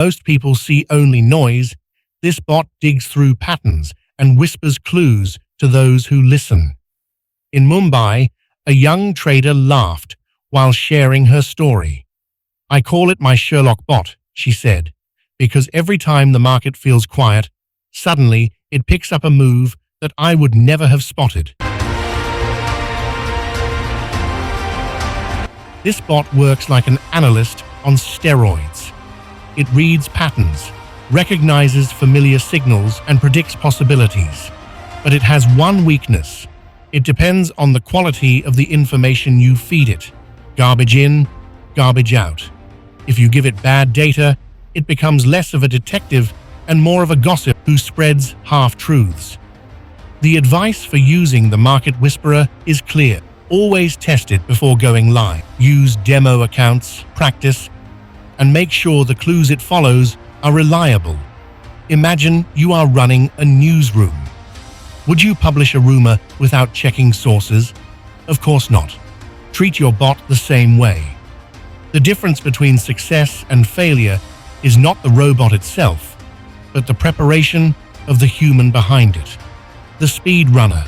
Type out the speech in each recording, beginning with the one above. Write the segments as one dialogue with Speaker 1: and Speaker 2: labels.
Speaker 1: Most people see only noise. This bot digs through patterns and whispers clues to those who listen. In Mumbai, a young trader laughed while sharing her story. "I call it my Sherlock bot," she said, "because every time the market feels quiet, suddenly it picks up a move that I would never have spotted." This bot works like an analyst on steroids. It reads patterns, recognizes familiar signals, and predicts possibilities. But it has one weakness. It depends on the quality of the information you feed it. Garbage in, garbage out. If you give it bad data, it becomes less of a detective and more of a gossip who spreads half-truths. The advice for using the Market Whisperer is clear. Always test it before going live. Use demo accounts, practice, and make sure the clues it follows are reliable. Imagine you are running a newsroom. Would you publish a rumor without checking sources? Of course not. Treat your bot the same way. The difference between success and failure is not the robot itself, but the preparation of the human behind it. The speed runner.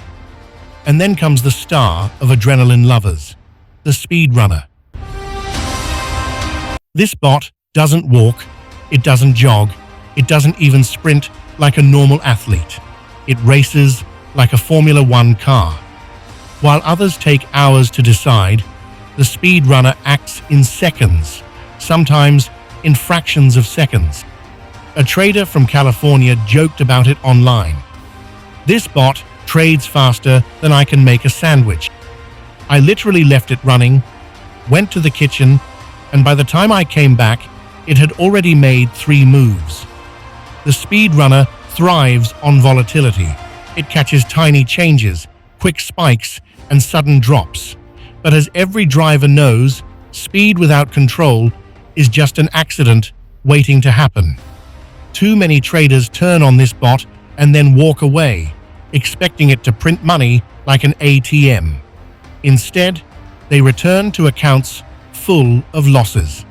Speaker 1: And then comes the star of adrenaline lovers, the speed runner. This bot doesn't walk, it doesn't jog, it doesn't even sprint like a normal athlete. It races like a Formula One car. While others take hours to decide, the speed runner acts in seconds, sometimes in fractions of seconds. A trader from California joked about it online. "This bot trades faster than I can make a sandwich. I literally left it running, went to the kitchen, and by the time I came back, it had already made 3 moves." The speed runner thrives on volatility. It catches tiny changes, quick spikes, and sudden drops. But as every driver knows, speed without control is just an accident waiting to happen. Too many traders turn on this bot and then walk away, expecting it to print money like an ATM. Instead, they return to accounts full of losses.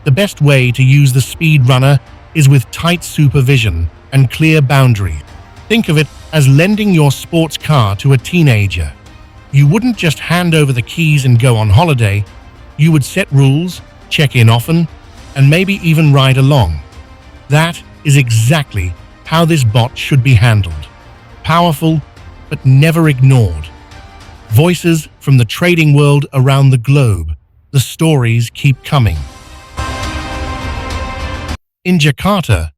Speaker 1: The best way to use the speed runner is with tight supervision and clear boundaries. Think of it as lending your sports car to a teenager. You wouldn't just hand over the keys and go on holiday. You would set rules, check in often, and maybe even ride along. That is exactly how this bot should be handled. Powerful, but never ignored. Voices from the trading world around the globe. The stories keep coming. In Jakarta,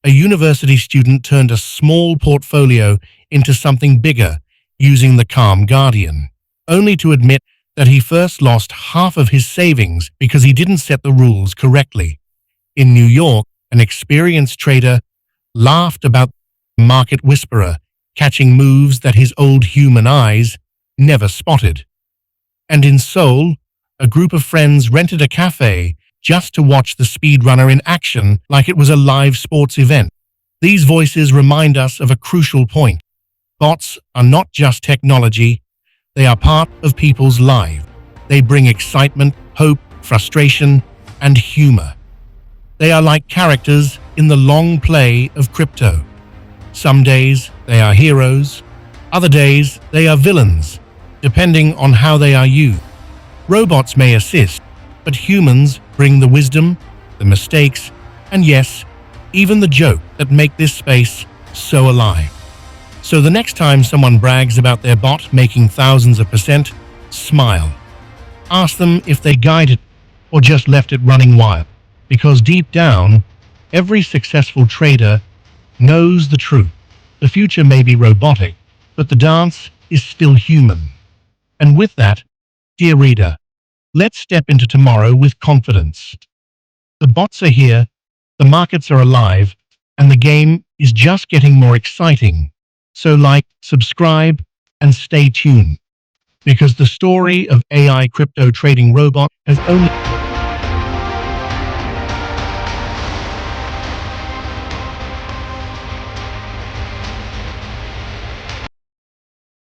Speaker 1: a university student turned a small portfolio into something bigger using the Calm Guardian, only to admit that he first lost half of his savings because he didn't set the rules correctly. In New York, an experienced trader laughed about the Market Whisperer catching moves that his old human eyes never spotted. And in Seoul, a group of friends rented a cafe just to watch the speedrunner in action like it was a live sports event. These voices remind us of a crucial point. Bots are not just technology, they are part of people's lives. They bring excitement, hope, frustration, and humor. They are like characters in the long play of crypto. Some days they are heroes, other days they are villains, depending on how they are used. Robots may assist, but humans bring the wisdom, the mistakes, and yes, even the joke that make this space so alive. So the next time someone brags about their bot making thousands of %, smile. Ask them if they guided or just left it running wild. Because deep down, every successful trader knows the truth. The future may be robotic, but the dance is still human. And with that, dear reader, let's step into tomorrow with confidence. The bots are here, the markets are alive, and the game is just getting more exciting. So like, subscribe, and stay tuned. Because the story of AI crypto trading robot has only